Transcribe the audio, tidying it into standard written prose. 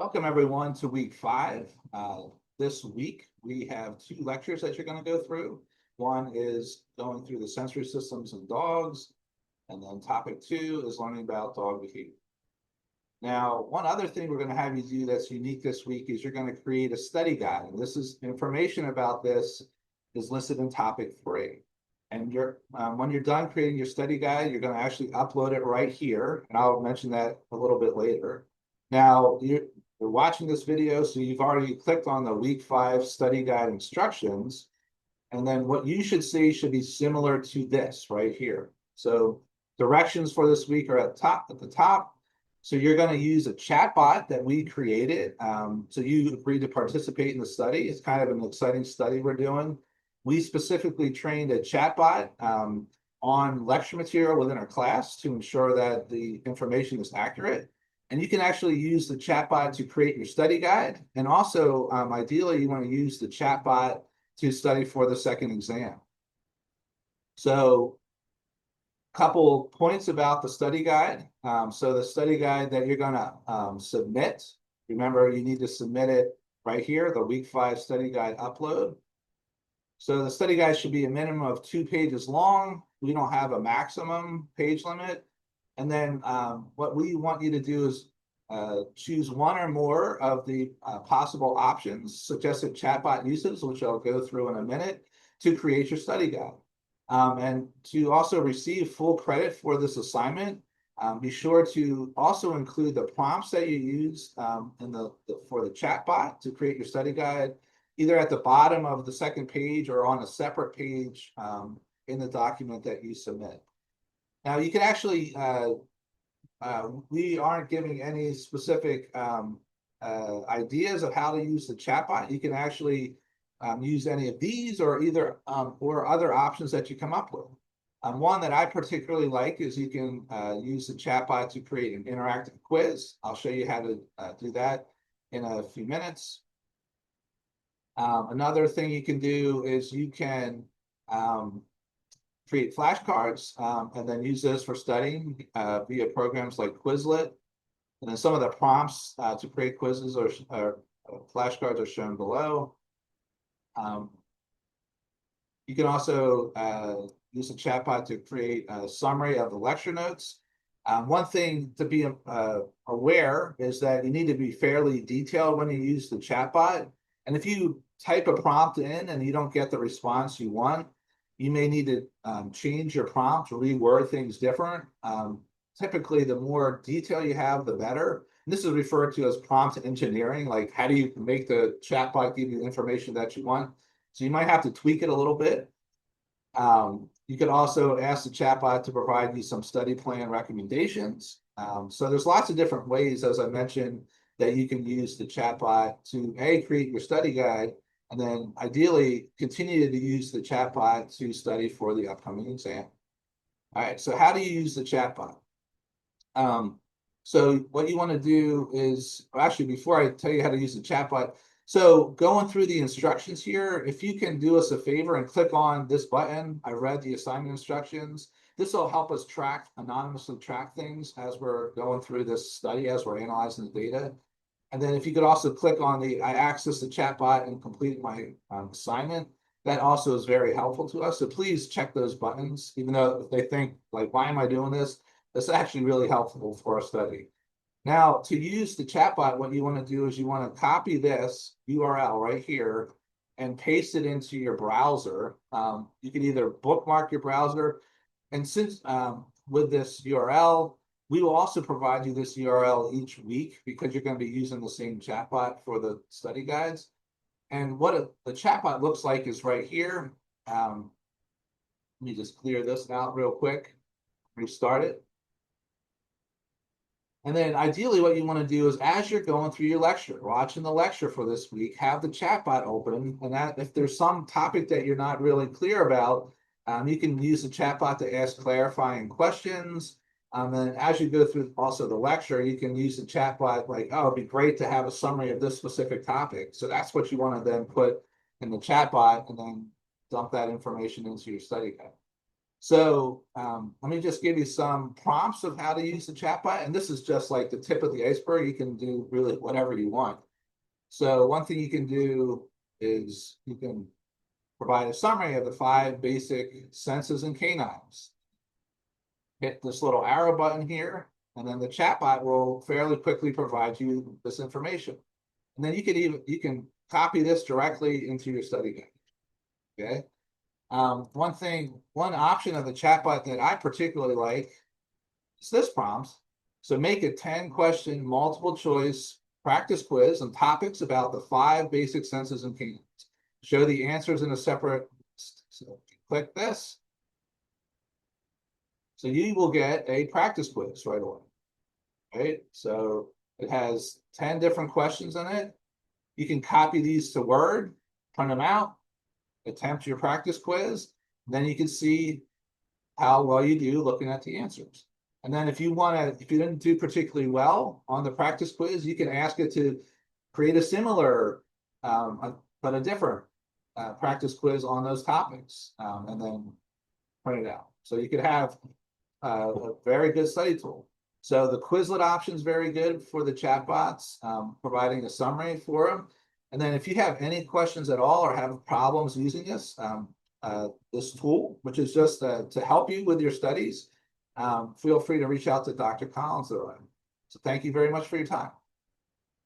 Welcome everyone to week 5. This week we have 2 lectures that you're going to go through. One is going through the sensory systems in dogs, and then topic 2 is learning about dog behavior. Now, one other thing we're going to have you do that's unique this week is you're going to create a study guide. And this is information about this is listed in topic 3. And when you're done creating your study guide, you're going to actually upload it right here. And I'll mention that a little bit later. Now, you're watching this video, so you've already clicked on the week 5 study guide instructions. And then what you should see should be similar to this right here. So directions for this week are at the top. So you're going to use a chatbot that we created. So you agreed to participate in the study. It's kind of an exciting study we're doing. We specifically trained a chatbot on lecture material within our class to ensure that the information is accurate. And you can actually use the chatbot to create your study guide. And also, ideally, you want to use the chatbot to study for the second exam. So couple points about the study guide. So the study guide that you're going to submit, remember you need to submit it right here, the week 5 study guide upload. So the study guide should be a minimum of 2 pages long. We don't have a maximum page limit. And then what we want you to do is choose one or more of the possible options, suggested chatbot uses, which I'll go through in a minute, to create your study guide. And to also receive full credit for this assignment, be sure to also include the prompts that you used for the chatbot to create your study guide, either at the bottom of the second page or on a separate page in the document that you submit. Now, you can actually, we aren't giving any specific ideas of how to use the chatbot. You can actually use any of these or or other options that you come up with. One that I particularly like is you can use the chatbot to create an interactive quiz. I'll show you how to do that in a few minutes. Another thing you can do is you can create flashcards and then use those for studying via programs like Quizlet. And then some of the prompts to create quizzes or flashcards are shown below. You can also use a chatbot to create a summary of the lecture notes. One thing to be aware is that you need to be fairly detailed when you use the chatbot. And if you type a prompt in and you don't get the response you want, you may need to change your prompt, reword things different. Typically, the more detail you have, the better. And this is referred to as prompt engineering, like how do you make the chatbot give you the information that you want? So you might have to tweak it a little bit. You could also ask the chatbot to provide you some study plan recommendations. So there's lots of different ways, as I mentioned, that you can use the chatbot to create your study guide, and then ideally continue to use the chatbot to study for the upcoming exam. All right, so how do you use the chatbot? So what you want to do is, actually, before I tell you how to use the chatbot, so going through the instructions here, if you can do us a favor and click on this button, I read the assignment instructions. This will help us anonymously track things as we're going through this study, as we're analyzing the data. And then if you could also click on I accessed the chatbot and completed my assignment, that also is very helpful to us. So please check those buttons, even though they think, like, why am I doing this? That's actually really helpful for our study. Now, to use the chatbot, what you want to do is you want to copy this URL right here and paste it into your browser. You can either bookmark your browser, and since with this URL, we will also provide you this URL each week because you're going to be using the same chatbot for the study guides. And what the chatbot looks like is right here. Let me just clear this out real quick, restart it. And then ideally what you want to do is, as you're going through your lecture, watching the lecture for this week, have the chatbot open. And that if there's some topic that you're not really clear about, you can use the chatbot to ask clarifying questions. And as you go through also the lecture, you can use the chatbot like, oh, it'd be great to have a summary of this specific topic. So that's what you want to then put in the chatbot and then dump that information into your study guide. So let me just give you some prompts of how to use the chatbot. And this is just like the tip of the iceberg. You can do really whatever you want. So one thing you can do is you can provide a summary of the 5 basic senses in canines. Hit this little arrow button here, and then the chatbot will fairly quickly provide you this information. And then you can copy this directly into your study guide. Okay. One option of the chatbot that I particularly like is this prompt. So make a 10-question multiple choice practice quiz on topics about the 5 basic senses in canines. Show the answers in a separate list. So click this. So you will get a practice quiz right away. Right? So it has 10 different questions in it. You can copy these to Word, print them out, attempt your practice quiz. Then you can see how well you do looking at the answers. And then if you didn't do particularly well on the practice quiz, you can ask it to create a similar, but a different practice quiz on those topics, and then print it out. So you could have a very good study tool. So the Quizlet option is very good for the chatbots, providing a summary for them. And then if you have any questions at all or have problems using this tool, which is just to help you with your studies, feel free to reach out to Dr. Collins. So thank you very much for your time.